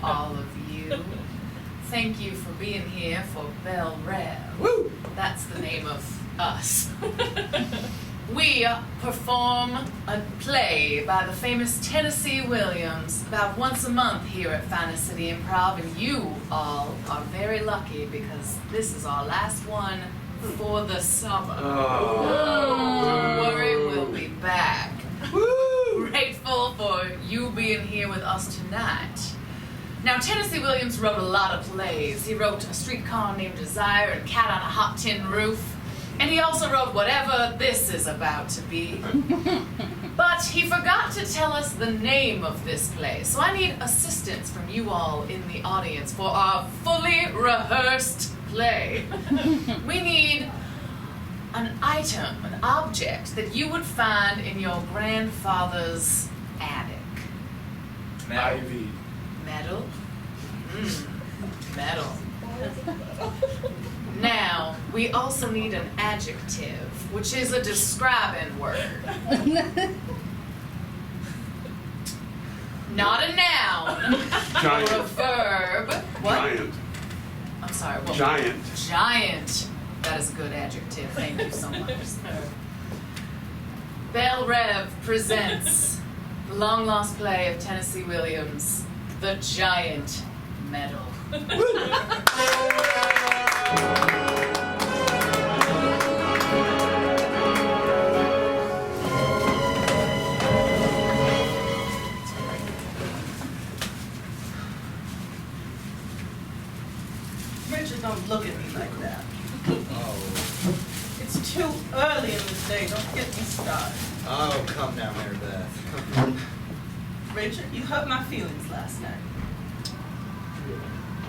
all of you. Thank you for being here for Belle Reve. Woo! That's the name of us. We perform a play by the famous Tennessee Williams about once a month here at Finest City Improv, and you all are very lucky because this is our last one for the summer. Don't worry, we'll be back. Woo! Grateful for you being here with us tonight. Now, Tennessee Williams wrote a lot of plays. He wrote A Streetcar Named Desire and Cat on a Hot Tin Roof. And he also wrote whatever this is about to be. But he forgot to tell us the name of this play. So I need assistance from you all in the audience for our fully rehearsed play. We need an item, an object that you would find in your grandfather's attic. Ivy. Metal? Metal. Now, we also need an adjective, which is a describing word. Not a noun. Giant. Or a verb. What? Giant. I'm sorry, what? Giant. Giant. That is a good adjective. Thank you so much. Belle Reve presents the long-lost play of Tennessee Williams, The Giant Medal. Richard, don't look at me like that. It's too early in the day. Don't get me started. Oh, come now, Marybeth. Richard, you hurt my feelings last night.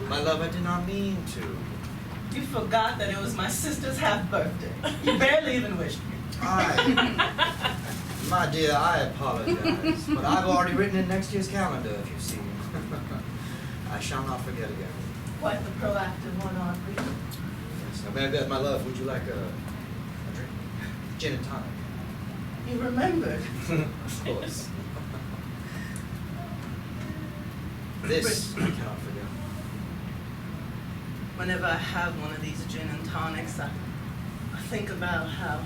My love, I did not mean to. You forgot that it was my sister's half birthday. You barely even wished me. My dear, I apologize, but I've already written in next year's calendar, if you see. I shall not forget again. Quite the proactive one, aren't we? Yes. Now, Marybeth, my love, would you like a drink? Gin and tonic. You remembered. Of course. This I cannot forget. Whenever I have one of these gin and tonics, I think about how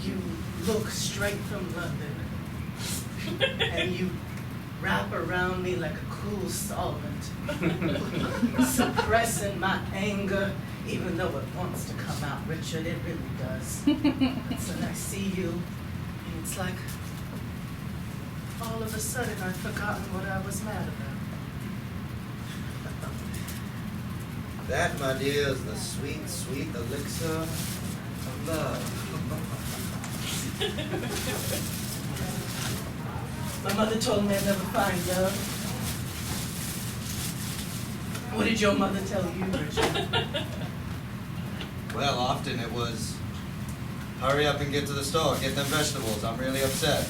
you look straight from London and you wrap around me like a cool solvent, suppressing my anger, even though it wants to come out, Richard, it really does. So then I see you, and it's like all of a sudden I've forgotten what I was mad about. That, my dear, is the sweet, sweet elixir of love. My mother told me I'd never find love. What did your mother tell you, Richard? Well, often it was, hurry up and get to the store, get them vegetables, I'm really upset.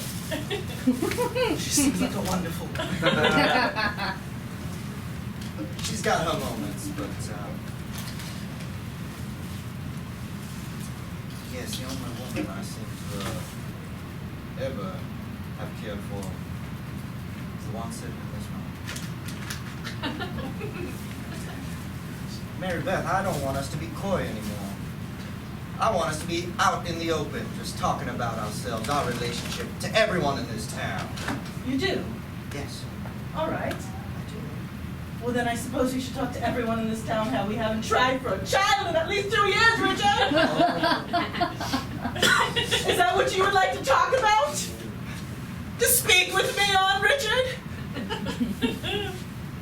She seems like a wonderful woman. She's got her moments, but, yes, the only woman I seem to ever have cared for is the one sitting in this room. Marybeth, I don't want us to be coy anymore. I want us to be out in the open, just talking about ourselves, our relationship to everyone in this town. You do? Yes, All right. I do. Well, then I suppose you should talk to everyone in this town how we haven't tried for a child in at least 2 years, Richard! Is that what you would like to talk about? To speak with me on, Richard?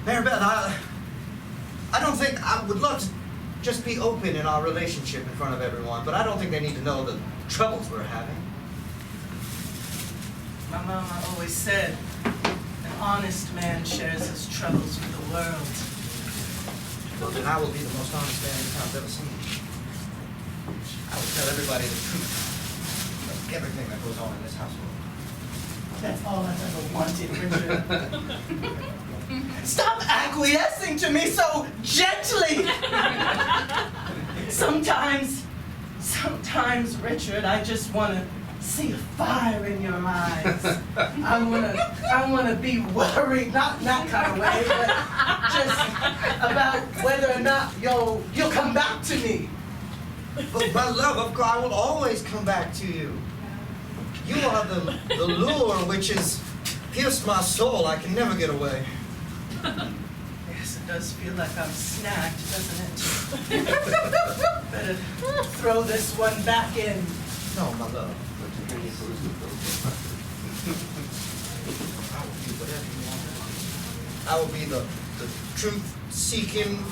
Marybeth, I don't think, I would love to just be open in our relationship in front of everyone, but I don't think they need to know the troubles we're having. My mama always said, an honest man shares his troubles with the world. Well, then I will be the most honest man this town's ever seen. I will tell everybody the truth of everything that goes on in this household. That's all I've ever wanted, Richard. Stop acquiescing to me so gently! Sometimes, Richard, I just want to see a fire in your eyes. I wanna be worried, not in that kind of way, but just about whether or not you'll come back to me. But my love, of course, I will always come back to you. You are the lure which has pierced my soul. I can never get away. Yes, it does feel like I'm snagged, doesn't it? Better throw this one back in. No, my love. I will be the truth-seeking,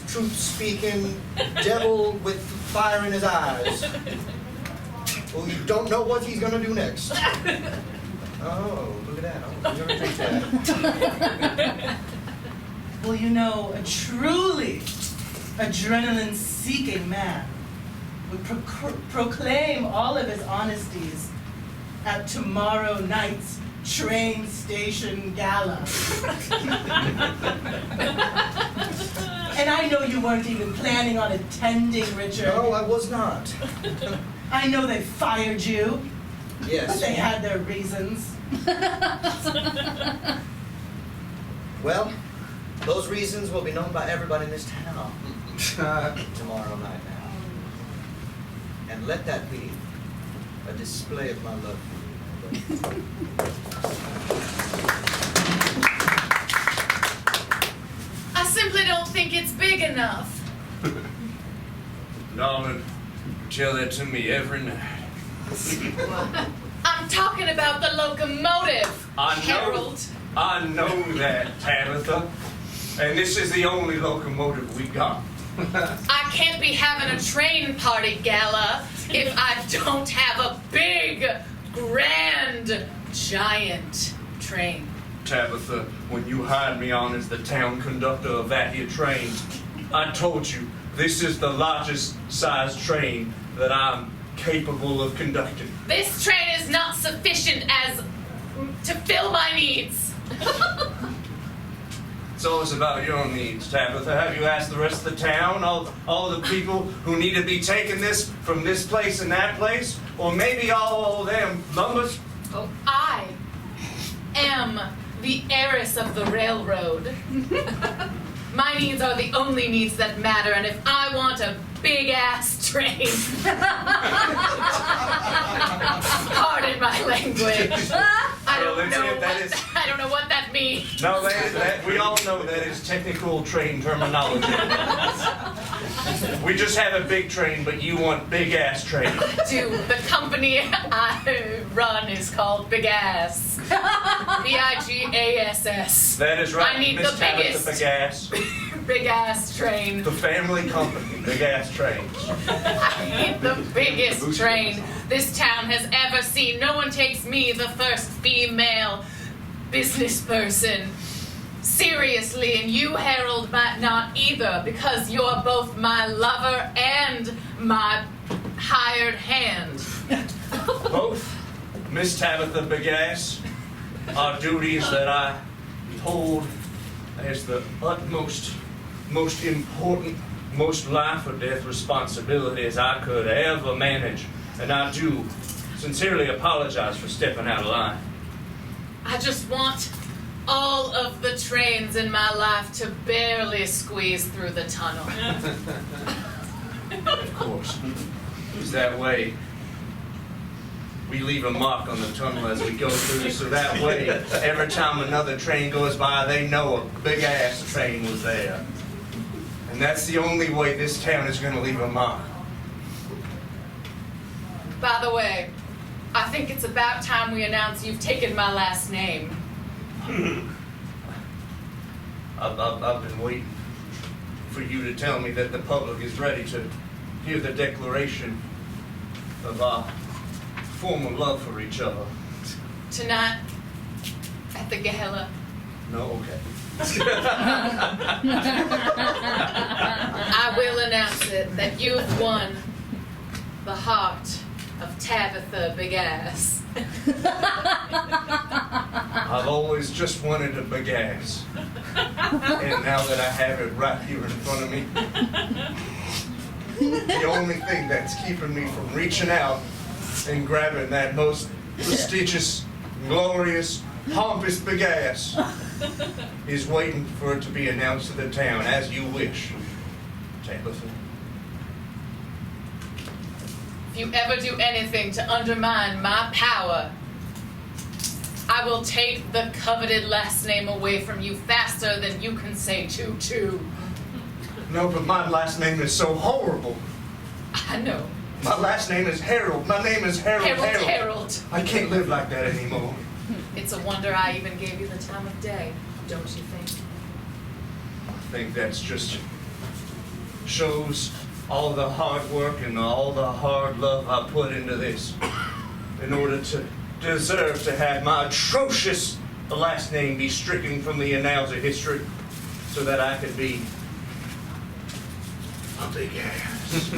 truth-speaking devil with fire in his eyes. Well, you don't know what he's gonna do next. Oh, look at that. Oh, you're a drink that. Well, you know, a truly adrenaline-seeking man would proclaim all of his honesties at tomorrow night's train station gala. And I know you weren't even planning on attending, Richard. No, I was not. I know they fired you. Yes. But they had their reasons. Well, those reasons will be known by everybody in this town tomorrow night now. And let that be a display of my love for you. I simply don't think it's big enough. Darling, tell that to me every night. I'm talking about the locomotive, Harold. I know that, Tabitha. And this is the only locomotive we got. I can't be having a train party gala if I don't have a big, grand, giant train. Tabitha, when you hired me on as the town conductor of that here train, I told you this is the largest sized train that I'm capable of conducting. This train is not sufficient as to fill my needs. It's always about your needs, Tabitha. Have you asked the rest of the town, all the people who need to be taking this from this place and that place? Or maybe all them numbers? Oh, I am the heiress of the railroad. My needs are the only needs that matter, and if I want a big-ass train, pardon my language, I don't know what that means. No, we all know that is technical train terminology. We just have a big train, but you want big-ass train. Dude, the company I run is called Bigass. Bigass. That is right, I need Miss the Tabitha biggest. Bigass. Big-ass train. The family company, Bigass Trains. I need the biggest train this town has ever seen. No one takes me, the first female business person, seriously, and you, Harold, might not either, because you're both my lover and my hired hand. Both, Miss Tabitha Bigass, are duties that I hold as the utmost, most important, most life or death responsibilities I could ever manage. And I do sincerely apologize for stepping out of line. I just want all of the trains in my life to barely squeeze through the tunnel. Of course. It's that way. We leave a mark on the tunnel as we go through, so that way, every time another train goes by, they know a big-ass train was there. And that's the only way this town is going to leave a mark. By the way, I think it's about time we announce you've taken my last name. I've been waiting for you to tell me that the public is ready to hear the declaration of our former love for each other. Tonight, at the gala, No? Okay. I will announce it that you've won the heart of Tabitha Bigass. I've always just wanted a big ass. And now that I have it right here in front of me, the only thing that's keeping me from reaching out and grabbing that most prestigious, glorious, pompous Bigass is waiting for it to be announced to the town, as you wish, Tabitha. If you ever do anything to undermine my power, I will take the coveted last name away from you faster than you can say choo-choo. No, but my last name is so horrible. I know. My last name is Harold. My name is Harold. Harold. I can't live like that anymore. It's a wonder I even gave you the time of day, don't you think? I think that's just shows all the hard work and all the hard love I put into this in order to deserve to have my atrocious last name be stricken from the annals of history so that I could be a big ass.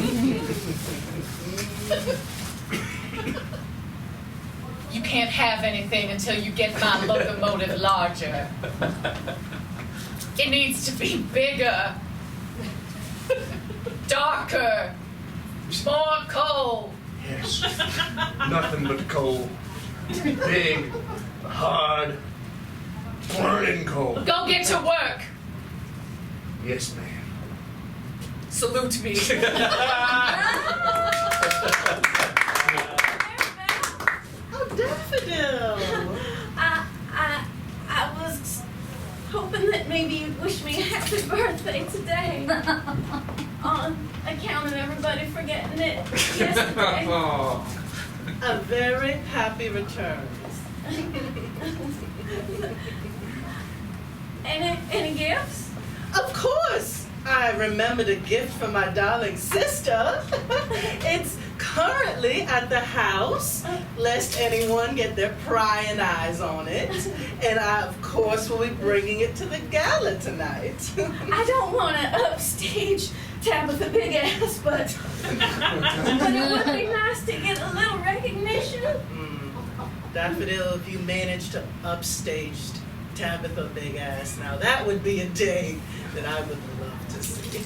You can't have anything until you get my locomotive larger. It needs to be bigger, darker, more coal. Yes, nothing but coal. Big, hard, burning coal. Go get to work. Yes, ma'am. Salute me. Oh, Daffodil! I was hoping that maybe you'd wish me a happy birthday today. On account of everybody forgetting it yesterday. A very happy returns. Any gifts? Of course! I remembered a gift from my darling sister. It's currently at the house, lest anyone get their prying eyes on it. And I, of course, will be bringing it to the gala tonight. I don't want to upstage Tabitha Bigass, but it would be nice to get a little recognition. Daffodil, if you manage to upstage Tabitha Bigass, now that would be a day that I would love to see.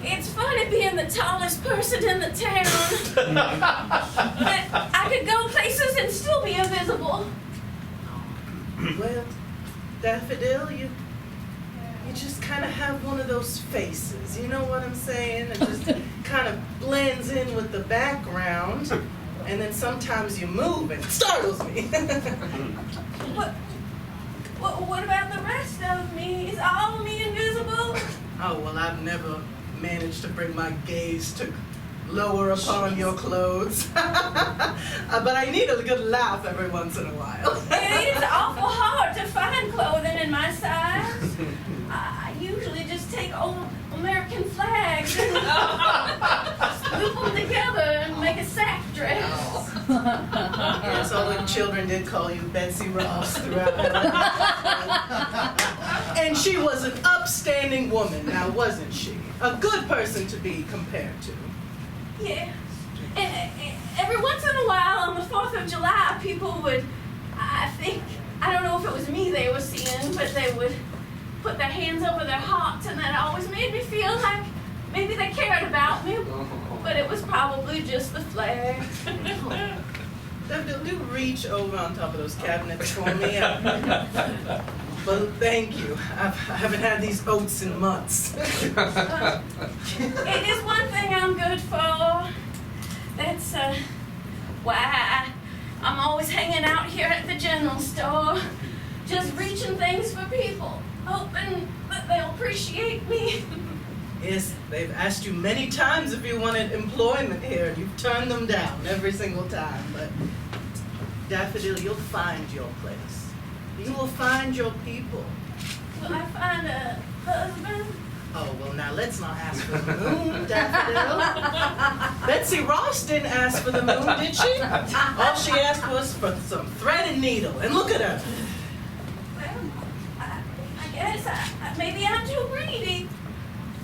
It's funny being the tallest person in the town. But I could go places and still be invisible. Well, Daffodil, you just kind of have one of those faces, you know what I'm saying? It just kind of blends in with the background, and then sometimes you move and it startles me. What about the rest of me? Is all of me invisible? Oh, well, I've never managed to bring my gaze to lower upon your clothes. But I need a good laugh every once in a while. It is awful hard to find clothing in my size. I usually just take old American flags and loop them together and make a sack dress. Yes, all the children did call you Betsy Ross throughout her life. And she was an upstanding woman, now wasn't she? A good person to be compared to. Yeah. And every once in a while on the 4th of July, people would, I don't know if it was me they were seeing, but they would put their hands over their hearts, and that always made me feel like maybe they cared about me, but it was probably just the flag. Do reach over on top of those cabinets for me. But thank you. I haven't had these oats in months. It is one thing I'm good for. That's why I'm always hanging out here at the general store, just reaching things for people, hoping that they'll appreciate me. Yes, they've asked you many times if you wanted employment here, and you've turned them down every single time. But Daffodil, you'll find your place. You will find your people. Will I find a husband? Oh, well, now let's not ask for the moon, Daffodil. Betsy Ross didn't ask for the moon, did she? All she asked was for some thread and needle, and look at her. Well, I guess maybe I'm too greedy.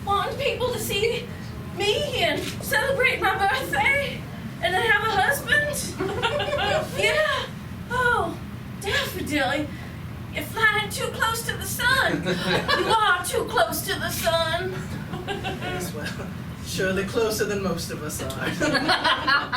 Wanting people to see me and celebrate my birthday and then have a husband? Yeah. Oh, Daffodil, you're flying too close to the sun. You are too close to the sun. Yes, well, Surely closer than most of us are.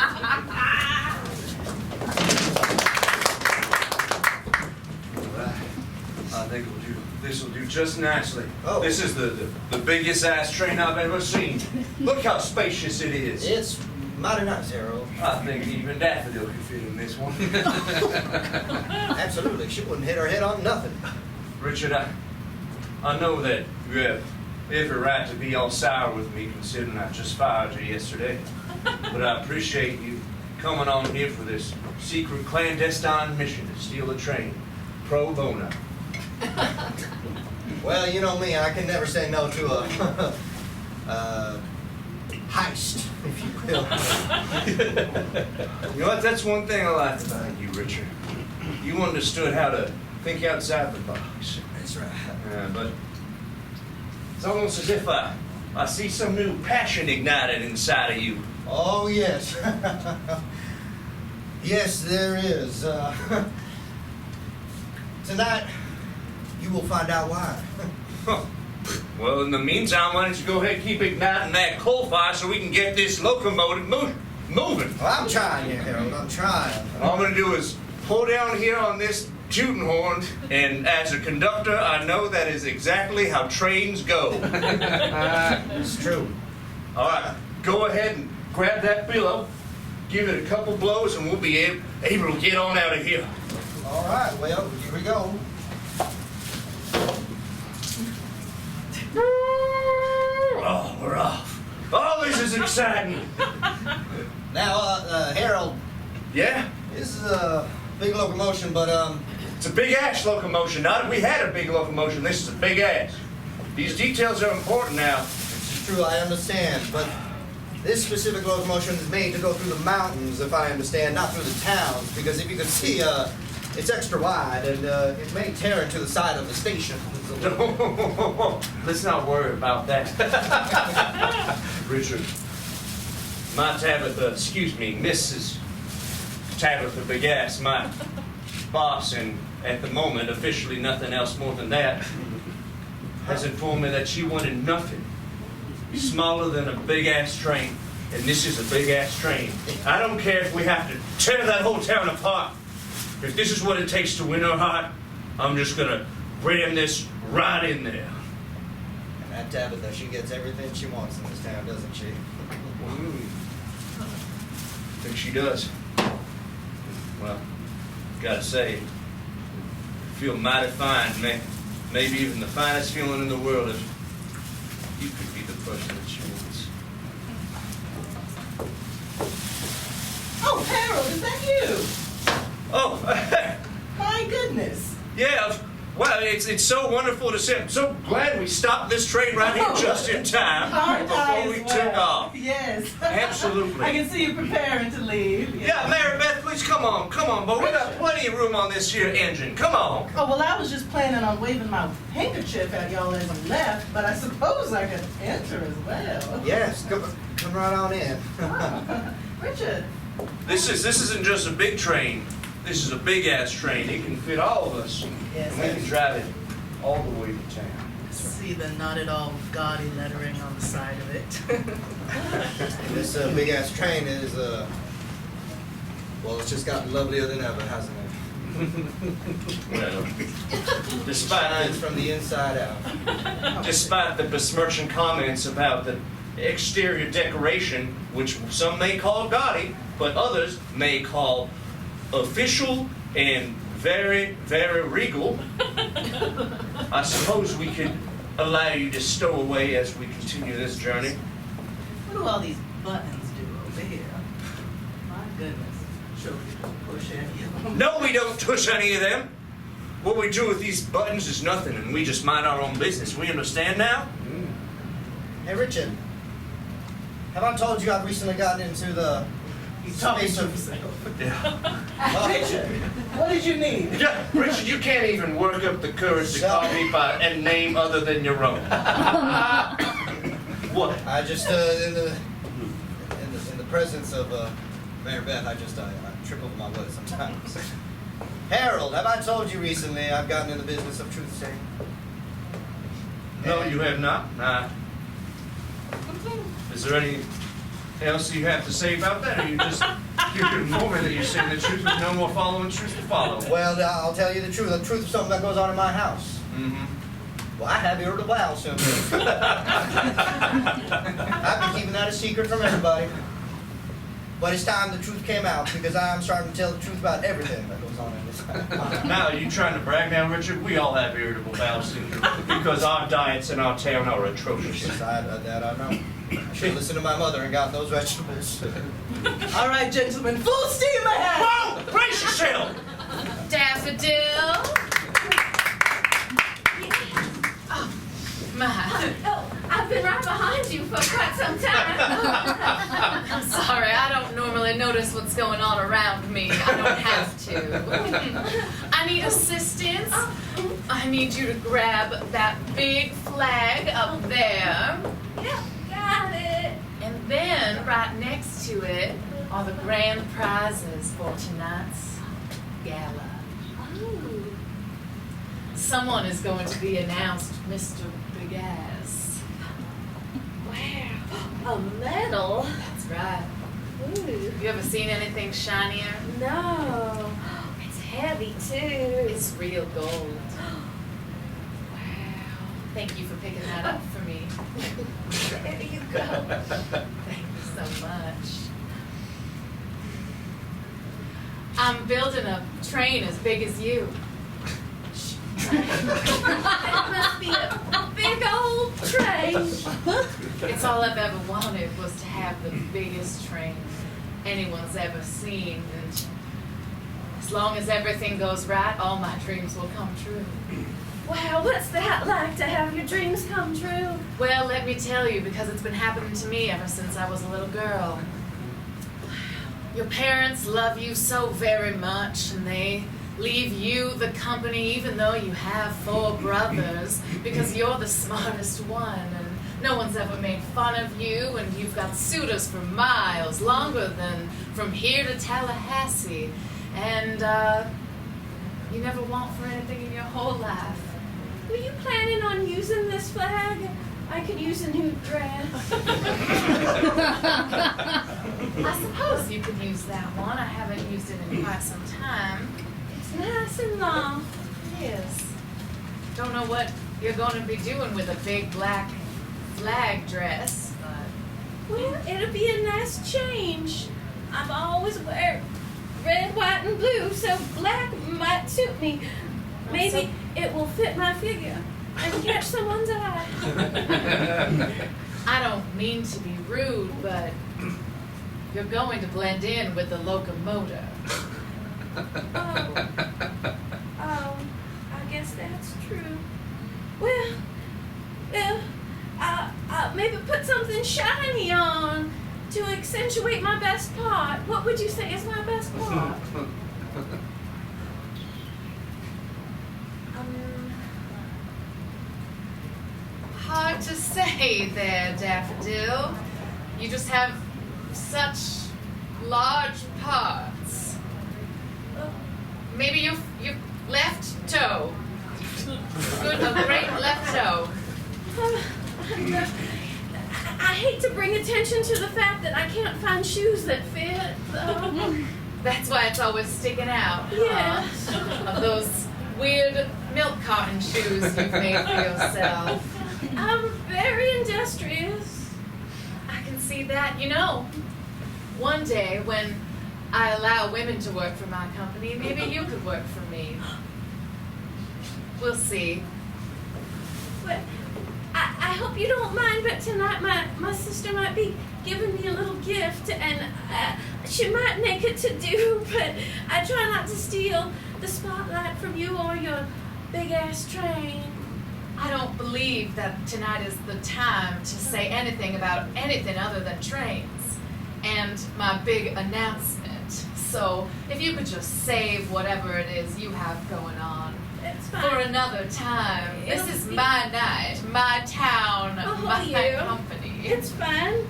I think it'll do. This will do just nicely. Oh. This is the biggest ass train I've ever seen. Look how spacious it is. It's mighty nice, Harold. I think even Daffodil could fit in this one. Absolutely. She wouldn't hit her head on nothing. Richard, I know that you have every right to be all sour with me considering I just fired you yesterday. But I appreciate you coming on here for this secret clandestine mission to steal a train. Pro bono. Well, you know me, I can never say no to a heist, if you will. You know what? That's one thing I like about you, Richard. You understood how to think outside the box. That's right. But it's almost as if I see some new passion ignited inside of you. Oh, yes. Yes, there is. Tonight, you will find out why. Well, in the meantime, why don't you go ahead and keep igniting that coal fire so we can get this locomotive moving. Well, I'm trying here, Harold. I'm trying. And all I'm going to do is pull down here on this tooting horn, and as a conductor, I know that is exactly how trains go. It's true. All right, go ahead and grab that pillow, give it a couple blows, and we'll be able to get on out of here. All right, well, here we go. Oh, we're off. Oh, this is exciting. Now, Harold, Yeah? this is a big locomotion, but, It's a big ass locomotion. Not that we had a big locomotion. This is a big ass. These details are important now. it's true, I understand, but this specific locomotion is made to go through the mountains, if I understand, not through the towns, because if you can see, it's extra wide, and it may tear into the side of the station. Let's not worry about that. Richard, my Tabitha, excuse me, Mrs. Tabitha Bigass, my boss, and at the moment, officially nothing else more than that, has informed me that she wanted nothing smaller than a big-ass train, and this is a big-ass train. I don't care if we have to tear that whole town apart. If this is what it takes to win her heart, I'm just gonna ram this right in there. And that Tabitha, she gets everything she wants in this town, doesn't she? I think she does. Well, gotta say, I feel mighty fine, man. Maybe even the finest feeling in the world if you could be the person that she wants. Oh, Harold, is that you? Oh, My goodness. yeah. Well, it's so wonderful to see. I'm so glad we stopped this train right here just in time Aren't I before we as took well? off. Yes. Absolutely. I can see you preparing to leave. Yeah, Marybeth, please come on, boy. We got plenty of room on this here engine. Come on. Oh, well, I was just planning on waving my handkerchief at y'all as I left, but I suppose I could enter as well. Yes, come right on in. Richard. This isn't just a big train. This is a big ass train. It can fit all of us. Yes, And we can drive it all the way to town. See the not at all gaudy lettering on the side of it. This big ass train is, well, it's just gotten lovelier than ever, hasn't it? Well, Shines despite from the inside out. the besmirching comments about the exterior decoration, which some may call gaudy, but others may call official and very, very regal, I suppose we could allow you to stow away as we continue this journey. What do all these buttons do over here? My goodness. Sure we don't push any of them. No, we don't touch any of them. What we do with these buttons is nothing, and we just mind our own business. We understand now? Hey, Richard, have I told you I've recently gotten into the He's talking space to of... himself. Yeah. Richard, what did you need? Yeah, Richard, you can't even work up the courage to call me by a name other than your own. What? I just, in the presence of Marybeth, I trip over my words sometimes. Harold, have I told you recently I've gotten in the business of truth-saying? No, you have not. Nah. Is there anything else you have to say about that, or you just you're confirming that you're saying the truth with no more following truth to follow? Well, I'll tell you the truth of something that goes on in my house. Mm-hmm. Well, I have irritable bowel syndrome. I've been keeping that a secret from everybody. But it's time the truth came out, because I'm starting to tell the truth about everything that goes on in this house. Now, are you trying to brag now, Richard? We all have irritable bowel syndrome because our diets in our town are atrocious. Yes, that I know. I should listen to my mother and got those vegetables. All right, gentlemen, full steam ahead. Whoa! Brace yourself! Daffodil. Oh, my. Oh, I've been right behind you for quite some time. I'm sorry, I don't normally notice what's going on around me. I don't have to. I need assistance. I need you to grab that big flag up there. Yep, got it. And then, right next to it, are the grand prizes for tonight's gala. Ooh. Someone is going to be announced, Mr. Bigass. Wow, a medal. That's right. Ooh. You ever seen anything shinier? No, it's heavy too. It's real gold. Wow. Thank you for picking that up for me. There you go. Thank you so much. I'm building a train as big as you. That must be a big old train. It's all I've ever wanted was to have the biggest train anyone's ever seen. And as long as everything goes right, all my dreams will come true. Wow, what's that like to have your dreams come true? Well, let me tell you, because it's been happening to me ever since I was a little girl. Your parents love you so very much, and they leave you the company even though you have 4 brothers, because you're the smartest one, and no one's ever made fun of you, and you've got suitors for miles, longer than from here to Tallahassee, and you never want for anything in your whole life. Were you planning on using this flag? I could use a new dress. I suppose you could use that one. I haven't used it in quite some time. It's nice and long. It is. Don't know what you're going to be doing with a big black flag dress, but Well, it'll be a nice change. I've always wear red, white, and blue, so black might suit me. Maybe it will fit my figure and catch someone's eye. I don't mean to be rude, but you're going to blend in with the locomotive. Oh, I guess that's true. Well, I'll maybe put something shiny on to accentuate my best part. What would you say is my best part? Hard to say there, Daffodil. You just have such large parts. Maybe your left toe. Good, a great left toe. I hate to bring attention to the fact that I can't find shoes that fit. That's why it's always sticking out. Yes. Of those weird milk carton shoes you've made for yourself. I'm very industrious. I can see that. You know, one day when I allow women to work for my company, maybe you could work for me. We'll see. But I hope you don't mind, but tonight my sister might be giving me a little gift, and she might make it to do, but I try not to steal the spotlight from you or your big-ass train. I don't believe that tonight is the time to say anything about anything other than trains and my big announcement. So if you could just save whatever it is you have going on It's fine. for another time. This It'll is be- my night, my town, my you. company. It's fine.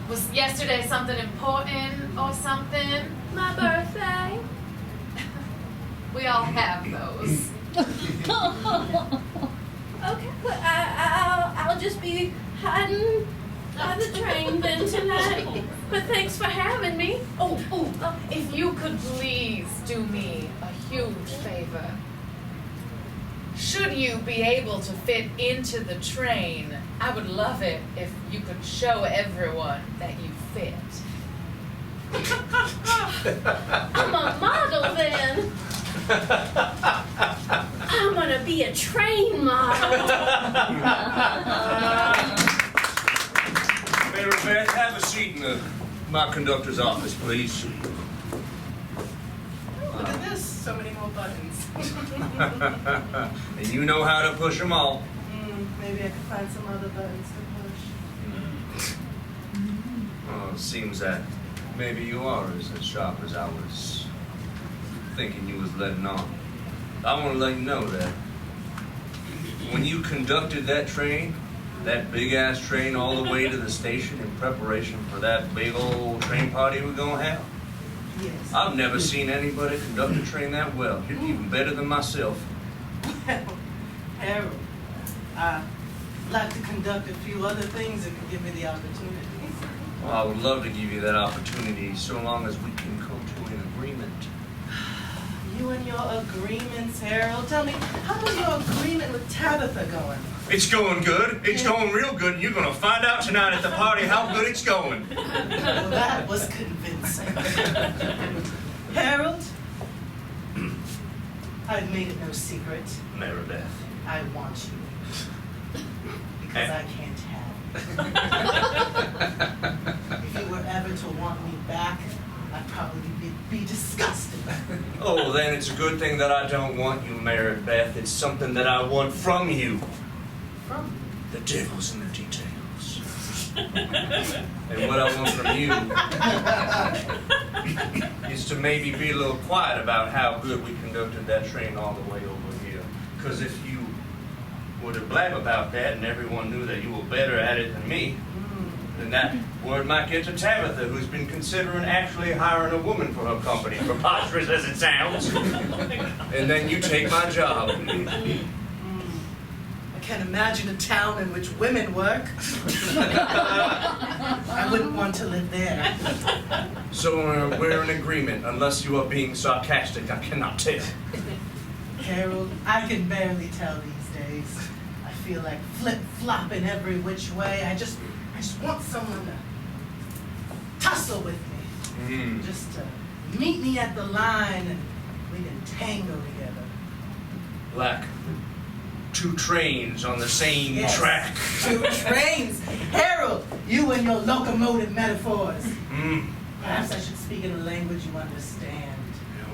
Was yesterday something important or something? My birthday. We all have those. Okay, but I'll just be hiding the train then tonight. But thanks for having me. If you could please do me a huge favor. Should you be able to fit into the train, I would love it if you could show everyone that you fit. I'm a model then. I'm gonna be a train model. Marybeth, have a seat in my conductor's office, please. Look at this, so many more buttons. And you know how to push them all. Maybe I could find some other buttons to push. Well, it seems that maybe you are as sharp as I was thinking you was letting on. I want to let you know that when you conducted that train, that big-ass train all the way to the station in preparation for that big old train party we're going to have, Yes. I've never seen anybody conduct a train that well. You're even better than myself. Harold, I'd like to conduct a few other things if you give me the opportunity. Well, I would love to give you that opportunity so long as we can come to an agreement. You and your agreements, Harold. Tell me, how's your agreement with Tabitha going? It's going good. It's going real good. And you're going to find out tonight at the party how good it's going. Well, that was convincing. Harold, I've made it no secret. Marybeth. I want you. Because I can't have it. If you were ever to want me back, I'd probably be disgusted. Oh, then it's a good thing that I don't want you, Marybeth. It's something that I want from you. From The devil's in the details. And what I want from you is to maybe be a little quiet about how good we conducted that train all the way over here. Because if you were to blab about that and everyone knew that you were better at it than me, then that word might get to Tabitha, who's been considering actually hiring a woman for her company, preposterous as it sounds. And then you take my job. I can't imagine a town in which women work. I wouldn't want to live there. So we're in agreement. Unless you are being sarcastic, I cannot tell. Harold, I can barely tell these days. I feel like flip-flopping every which way. I just want someone to tussle with me. Just to meet me at the line and we can tango together. Like two trains on the same Yes, track. 2 trains. Harold, you and your locomotive metaphors. Perhaps I should speak in a language you understand.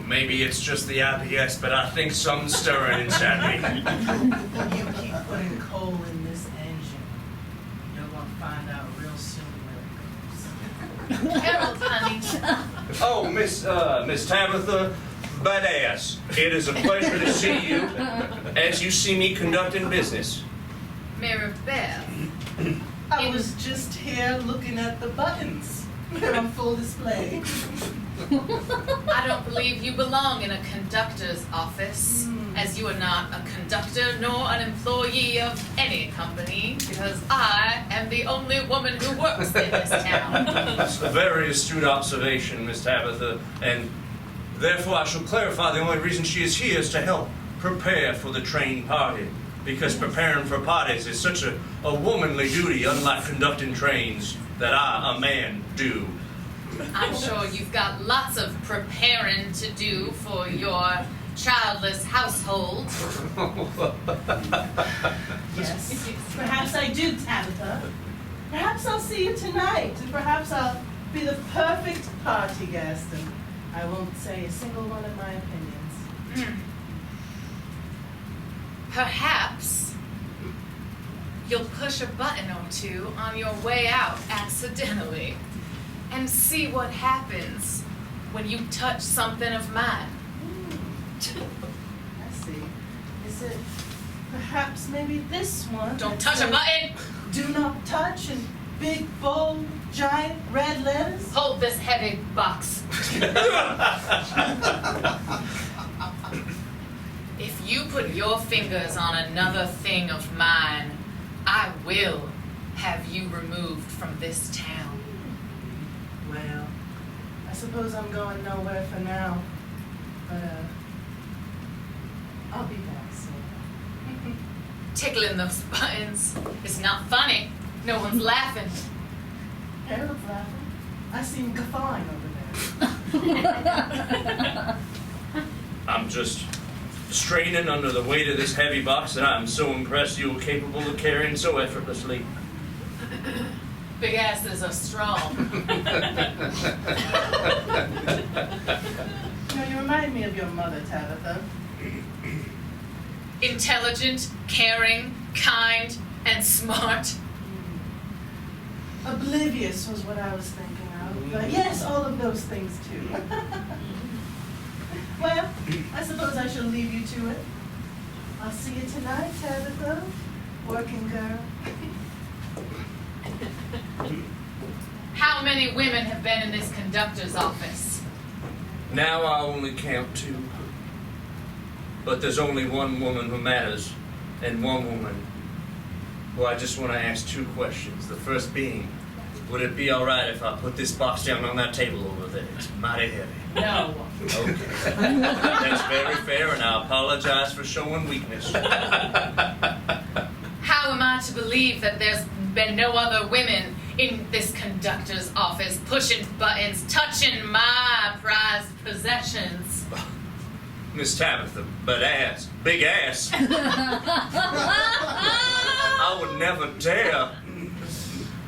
Maybe it's just the IBS, but I think something's stirring inside me. You keep putting coal in this engine. You're going to find out real soon where it goes. Harold, honey. Oh, Miss Tabitha Bigass, it is a pleasure to see you as you see me conducting business. Marybeth. I was just here looking at the buttons. They're on full display. I don't believe you belong in a conductor's office, as you are not a conductor nor an employee of any company, because I am the only woman who works in this town. That's a very astute observation, Miss Tabitha, and therefore I shall clarify the only reason she is here is to help prepare for the train party, because preparing for parties is such a womanly duty, unlike conducting trains that I, a man, do. I'm sure you've got lots of preparing to do for your childless household. Yes. Perhaps I do, Tabitha. Perhaps I'll see you tonight, and perhaps I'll be the perfect party guest, and I won't say a single one of my opinions. Perhaps you'll push a button or two on your way out accidentally and see what happens when you touch something of mine. I see. Is it perhaps maybe this one? Don't touch a button! Do not touch in big, bold, giant red letters? Hold this heavy box. If you put your fingers on another thing of mine, I will have you removed from this town? Well, I suppose I'm going nowhere for now. But, I'll be back soon. Tickling those buttons is not funny. No one's laughing. Harold's laughing. I see him guffawing over there. I'm just straining under the weight of this heavy box that I'm so impressed you were capable of carrying so effortlessly. Bigasses are strong. You remind me of your mother, Tabitha. Intelligent, caring, kind, and smart. Oblivious was what I was thinking of. But yes, all of those things too. Well, I suppose I shall leave you to it. I'll see you tonight, Tabitha. Working girl. How many women have been in this conductor's office? Now I only count 2. But there's only one woman who matters, and one woman who I just want to ask 2 questions. The first being, would it be all right if I put this box down on that table over there? It's mighty heavy. No. Okay. That's very fair, and I apologize for showing weakness. How am I to believe that there's been no other women in this conductor's office pushing buttons, touching my prized possessions? Miss Tabitha, big ass. I would never dare.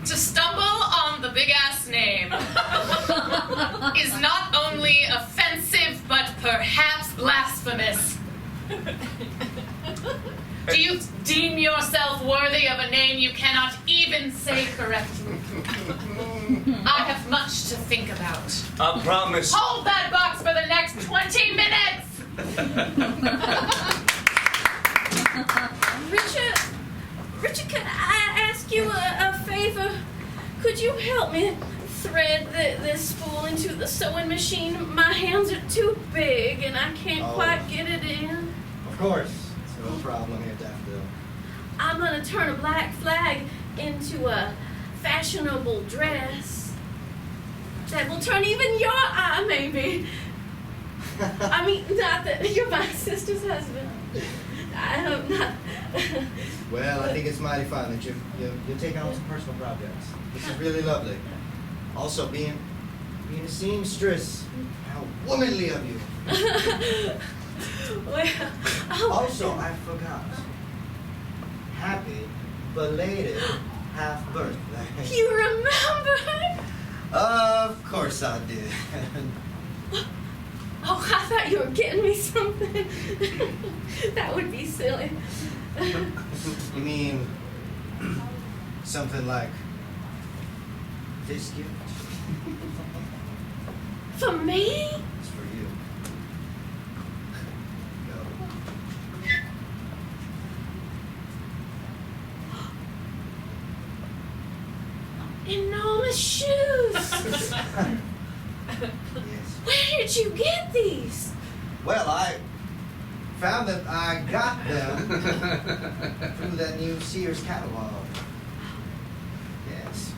To stumble on the big ass name is not only offensive, but perhaps blasphemous. Do you deem yourself worthy of a name you cannot even say correctly? I have much to think about. I promise. Hold that box for the next 20 minutes! Richard, can I ask you a favor? Could you help me thread this spool into the sewing machine? My hands are too big and I can't quite get it in. Of course. It's no problem here, Daffodil. I'm gonna turn a black flag into a fashionable dress that will turn even your eye, maybe. I mean, not that you're my sister's husband. I hope not. Well, I think it's mighty fine that you're taking on some personal projects. This is really lovely. Also, being a seamstress, how womanly of you. Well, Also, I forgot. Happy belated half birthday. You remember? Of course I did. Oh, I thought you were getting me something. That would be silly. You mean something like this gift? For me? It's for you. Go. Enormous shoes. Yes. Where did you get these? Well, I found that I got them through that new Sears catalog. Yes.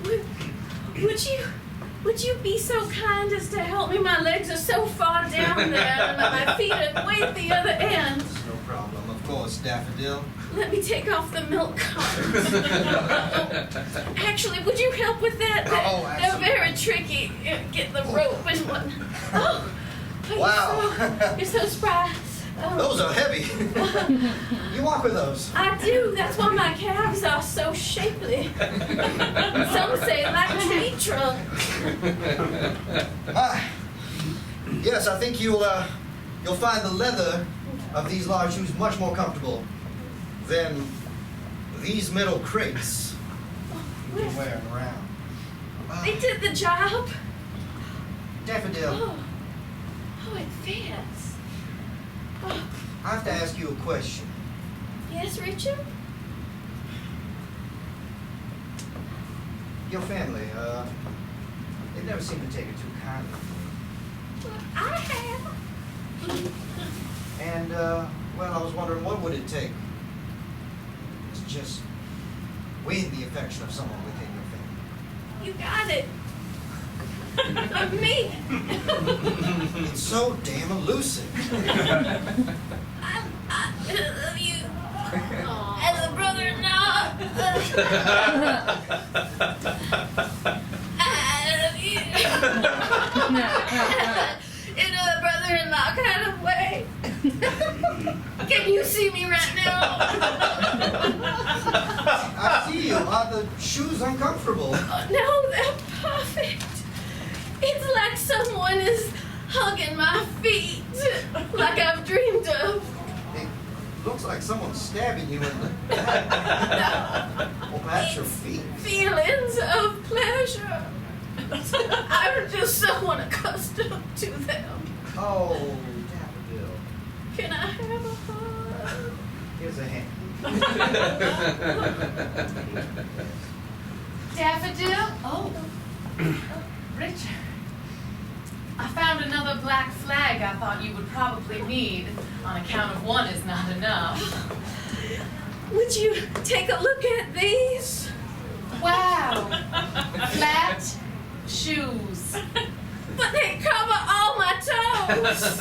Would you be so kind as to help me? My legs are so far down there and my feet are way at the other end. It's no problem. Of course, Daffodil. Let me take off the milk cartons. Actually, would you help with that? Oh, They're absolutely. very tricky. Get the rope and whatnot. Oh, Wow. You're so spry. Those are heavy. You walk with those. I do. That's why my calves are so shapely. Some say like a tree trunk. Yes, I think you'll find the leather of these large shoes much more comfortable than these metal crates you've been wearing around. They did the job. Daffodil, Oh, it fits. Oh, I have to ask you a question. yes, Richard? Your family, they never seem to take it too kindly. I have. And, well, I was wondering, what would it take to just win the affection of someone within your family. You got it. Of me. It's so damn elusive. I love you. As a brother-in-law. I love you. In a brother-in-law kind of way. Can you see me right now? I see you. Are the shoes uncomfortable? Oh, no, they're perfect. It's like someone is hugging my feet, like I've dreamed of. It looks like someone's stabbing you in the back. Or perhaps your feet. Feelings of pleasure. I'm just so unaccustomed to them. Oh, Daffodil. Can I have a hug? Here's a hand. Daffodil? Oh, Richard. I found another black flag I thought you would probably need. On account of one is not enough. Would you take a look at these? Wow. Flat shoes. But they cover all my toes.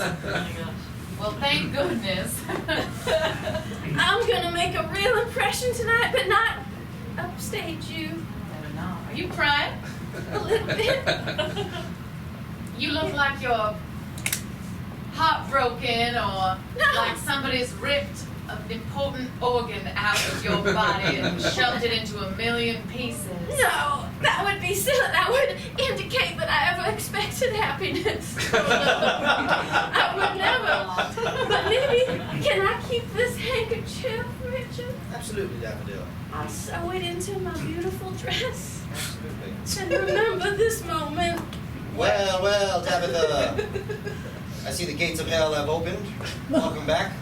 Well, thank goodness. I'm gonna make a real impression tonight, but not upstage you. Better not. Are you crying? A little bit. You look like you're heartbroken or like somebody's ripped an important organ out of your body and shoved it into a million pieces. No, that would be silly. That would indicate that I ever expected happiness. I would never. But maybe, can I keep this handkerchief, Richard? Absolutely, Daffodil. I'll sew it into my beautiful dress. Absolutely. And remember this moment. Well, well, Tabitha. I see the gates of hell have opened. Welcome back.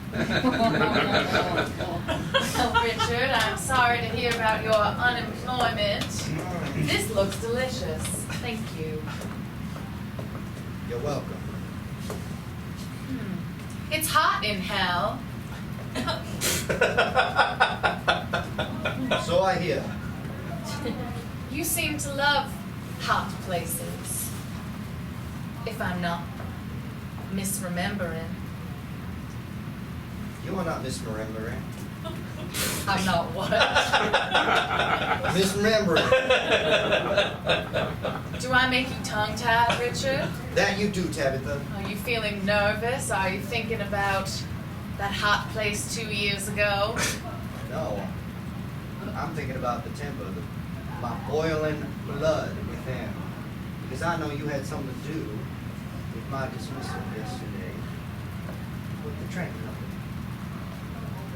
Oh, Richard, I'm sorry to hear about your unemployment. This looks delicious. Thank you. You're welcome. It's hot in hell. So I hear. You seem to love hot places. If I'm not misremembering. You are not misremembering. I'm not what? Misremembering. Do I make you tongue-tied, Richard? That you do, Tabitha. Are you feeling nervous? Are you thinking about that hot place 2 years ago? No. I'm thinking about the temper, my boiling blood within. Because I know you had something to do with my dismissal yesterday with the train company.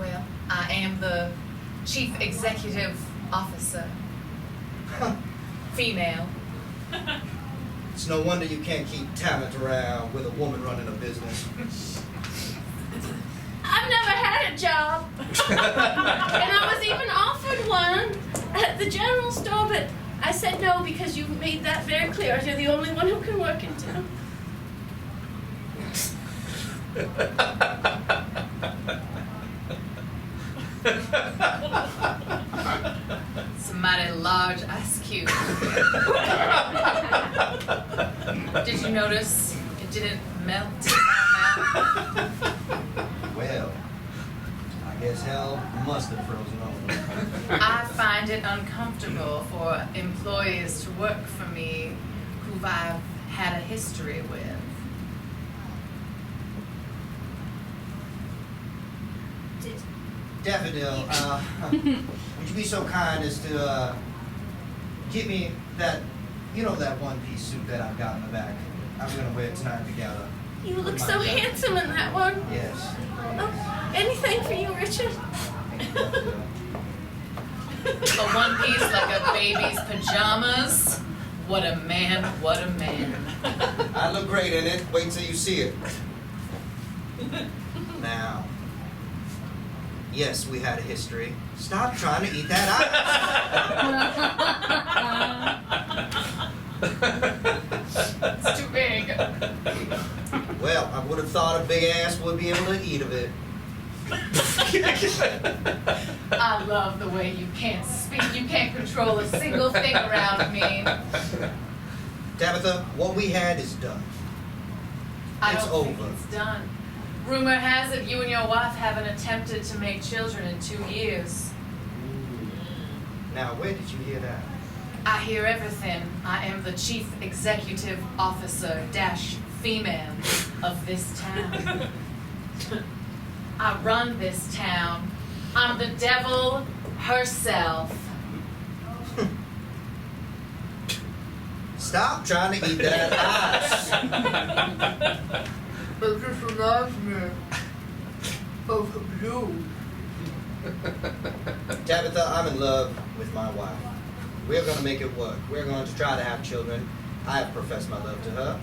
Well, I am the chief executive officer. Female. It's no wonder you can't keep talent around with a woman running a business. I've never had a job. And I was even offered one at the general store, but I said no because you made that very clear. You're the only one who can work in town. It's a mighty large ice cube. Did you notice it didn't melt in my mouth? Well, I guess hell must have frozen over. I find it uncomfortable for employees to work for me who I've had a history with. Daffodil, would you be so kind as to give me that, that one-piece suit that I've got in the back? I'm going to wear it tonight together. You look so handsome in that one. Yes. Oh, anything for you, Richard? A one piece like a baby's pajamas. What a man, what a man. I look great in it. Wait till you see it. Now, yes, we had a history. Stop trying to eat that It's too big. Well, I would have thought a big ass would be able to eat of it. I I love the way you can't speak. You can't control a single thing around me. Tabitha, what we had is done. I It's don't think over. it's done. Rumor has it you and your wife haven't attempted to make children in 2 years. Now, where did you hear that? I hear everything. I am the chief executive officer -- female of this town. I run this town. I'm the devil herself. Stop trying to eat that ice. But this reminds me of you. Tabitha, I'm in love with my wife. We're going to make it work. We're going to try to have children. I have professed my love to her.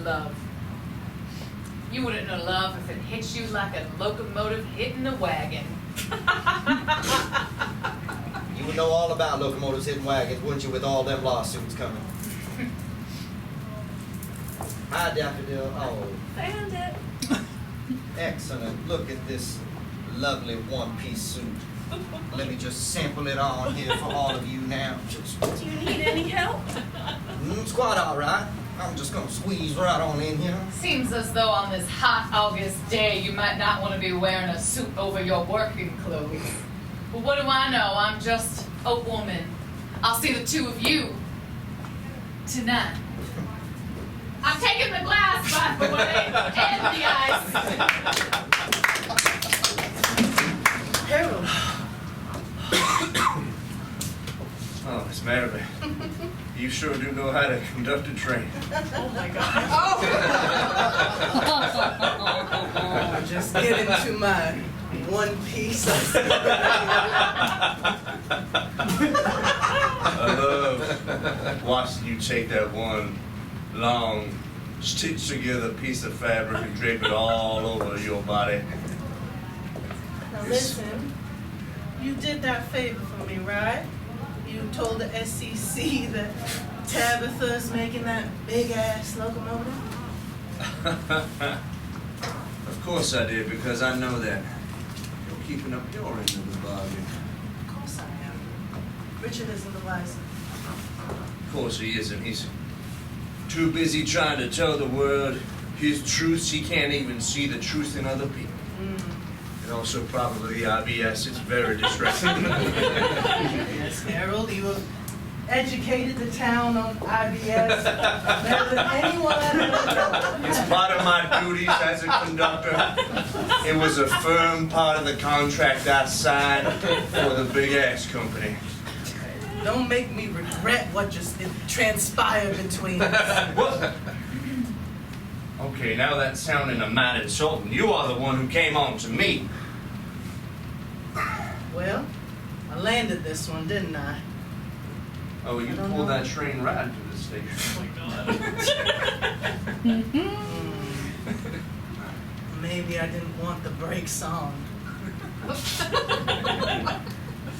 Love. You wouldn't know love if it hit you like a locomotive hitting a wagon. You would know all about locomotives hitting wagons, wouldn't you, with all them lawsuits coming? Hi, Daffodil. Oh, Found it. excellent. Look at this lovely one-piece suit. Let me just sample it on here for all of you now. Just, Do you need any help? it's quite all right. I'm just going to squeeze right on in here. Seems as though on this hot August day you might not want to be wearing a suit over your working clothes. But what do I know? I'm just a woman. I'll see the two of you tonight. I'm taking the glass, by the way, and the ice. Harold. Oh, Miss Marybeth, you sure do know how to conduct a train. Oh my God. I'm just getting to my one piece of I love watching you take that one long, stitched together piece of fabric and drape it all over your body. Now listen, you did that favor for me, right? You told the SEC that Tabitha's making that big-ass locomotive? Of course I did, because I know that you're keeping up your end of the bargain. Of course I am. Richard isn't the wiser. Of course he isn't. He's too busy trying to tell the world his truths. He can't even see the truth in other people. And also probably the IBS. It's very distressing. Yes, Harold, you have educated the town on IBS better than anyone I've ever known. It's part of my duties as a conductor. It was a firm part of the contract I signed for the Bigass company. Don't make me regret what just transpired between us. What? Okay, now that's sounding a mite insulting. You are the one who came on to me. Well, I landed this one, didn't I? Oh, you I don't pulled know. that train right to the station. Maybe I didn't want the brakes on.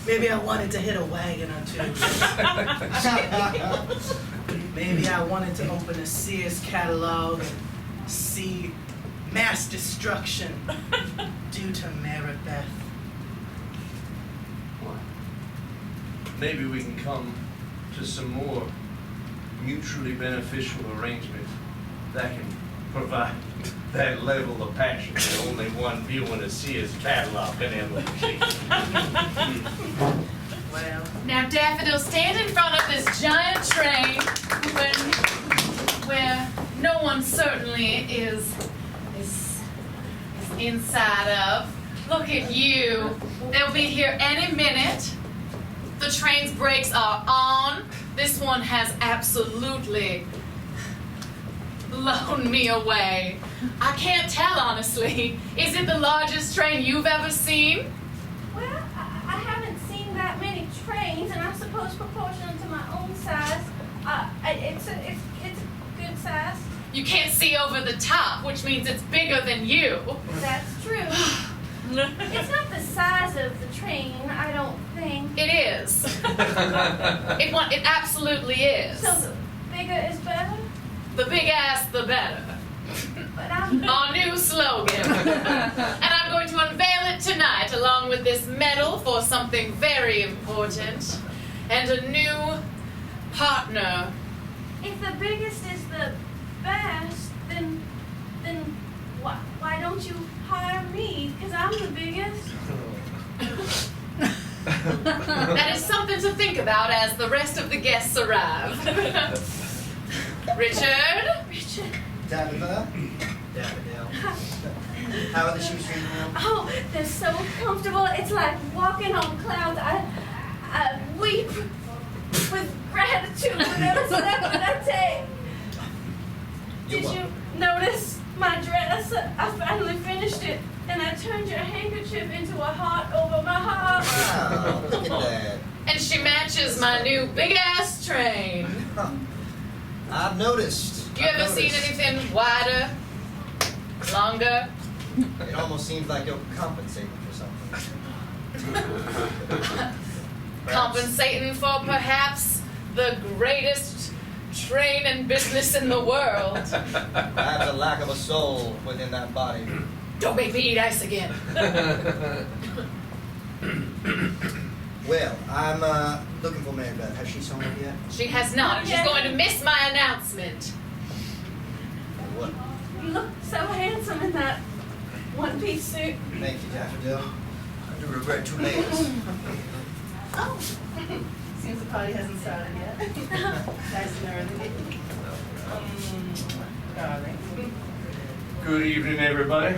Maybe I wanted to hit a wagon or two. Maybe I wanted to open a Sears catalog and see mass destruction due to Marybeth. Maybe we can come to some more mutually beneficial arrangements that can provide that level of passion that only one viewing a Sears catalog can ever achieve. Well, Now, Daffodil, stand in front of this giant train where no one certainly is inside of. Look at you. They'll be here any minute. The train's brakes are on. This one has absolutely blown me away. I can't tell, honestly. Is it the largest train you've ever seen? Well, I haven't seen that many trains, and I suppose proportional to my own size, it's a good size. You can't see over the top, which means it's bigger than you. That's true. It's not the size of the train, I don't think. It is. It absolutely is. So the bigger is better? The big ass, the better. But I'm Our new slogan. And I'm going to unveil it tonight, along with this medal for something very important, and a new partner. If the biggest is the best, then why don't you hire me? Because I'm the biggest. That is something to think about as the rest of the guests arrive. Richard? Tabitha? Daffodil. How are the shoes treating you? Oh, they're so comfortable. It's like walking on clouds. I weep with gratitude with every step that I take. Did you notice my dress? I finally finished it, and I turned your handkerchief into a heart over my heart. Wow, look at that. And she matches my new big-ass train. I've noticed. You ever seen anything wider, longer? It almost seems like you're compensating for something. Compensating for perhaps the greatest train in business in the world. Perhaps a lack of a soul within that body. Don't make me eat ice again. Well, I'm looking for Marybeth. Has she shown up yet? She has not, and she's going to miss my announcement. What? You look so handsome in that one-piece suit. Thank you, Daffodil. I do regret too late. Oh, seems the party hasn't started yet. Nice and early. Darling. Good evening, everybody.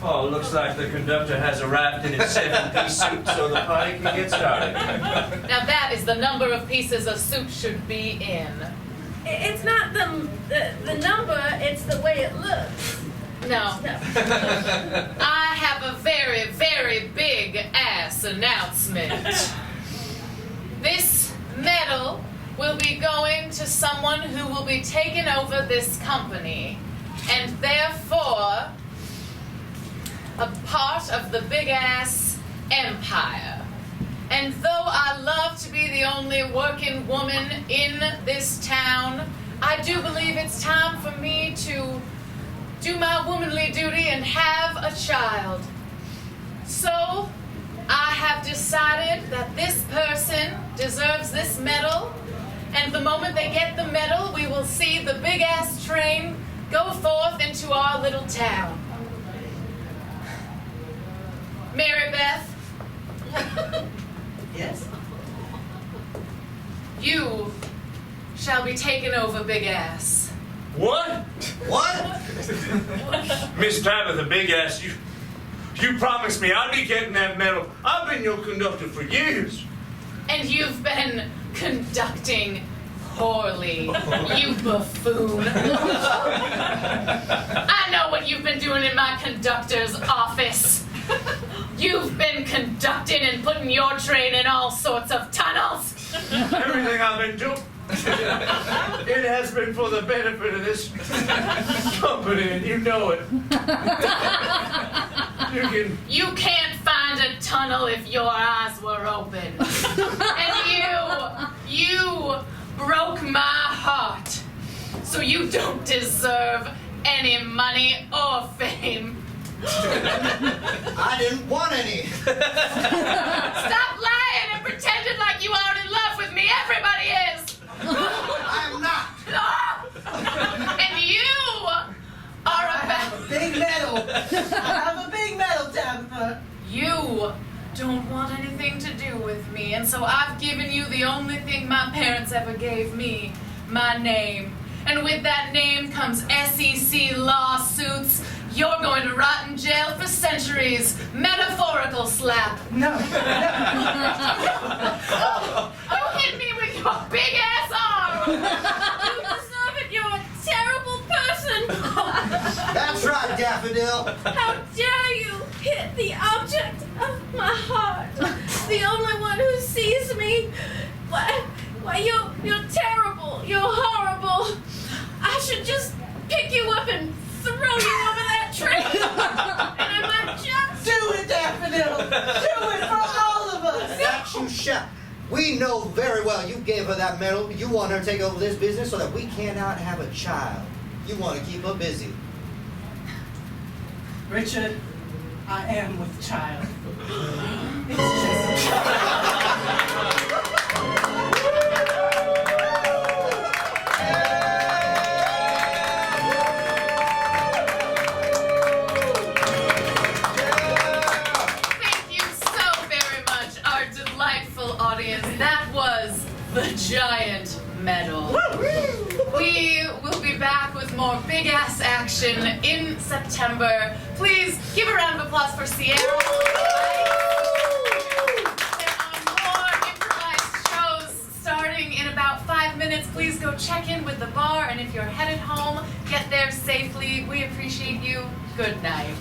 Oh, looks like the conductor has arrived in his 7-piece suit, so the party can get started. Now that is the number of pieces a suit should be in. It's not the number, it's the way it looks. No. I have a very, very big ass announcement. This medal will be going to someone who will be taking over this company, and therefore a part of the big ass empire. And though I love to be the only working woman in this town, I do believe it's time for me to do my womanly duty and have a child. So I have decided that this person deserves this medal, and the moment they get the medal, we will see the big ass train go forth into our little town. Marybeth, Yes? you shall be taking over Big Ass. What? What? Miss Tabitha, big ass, you promised me I'd be getting that medal. I've been your conductor for years. And you've been conducting poorly, you buffoon. I know what you've been doing in my conductor's office. You've been conducting and putting your train in all sorts of tunnels. Everything I've been doing, it has been for the benefit of this company, and you know it. You can't find a tunnel if your eyes were open. And you broke my heart. So you don't deserve any money or fame. I didn't want any. Stop lying and pretending like you aren't in love with me. Everybody is. I am not. And you are about... Big medal. I have a big medal, Tabitha. You don't want anything to do with me, and so I've given you the only thing my parents ever gave me, my name. And with that name comes SEC lawsuits. You're going to rot in jail for centuries. Metaphorical slap. No. You hit me with your big ass arm. You deserve it, you're a terrible person. That's right, Daffodil. How dare you hit the object of my heart? The only one who sees me. Why you're terrible. You're horrible. I should just pick you up and throw you over that train. And I might just... Do it, Daffodil. Do it for all of us. That you shall. We know very well you gave her that medal. You want her to take over this business so that we cannot have a child. You want to keep her busy. Richard, I am with child. It's just Thank you so very much, our delightful audience. That was the Giant Medal. We will be back with more Bigass action in September. Please give a round of applause for Sierra. There are more improvised shows starting in about 5 minutes. Please go check in with the bar, and if you're headed home, get there safely. We appreciate you. Good night.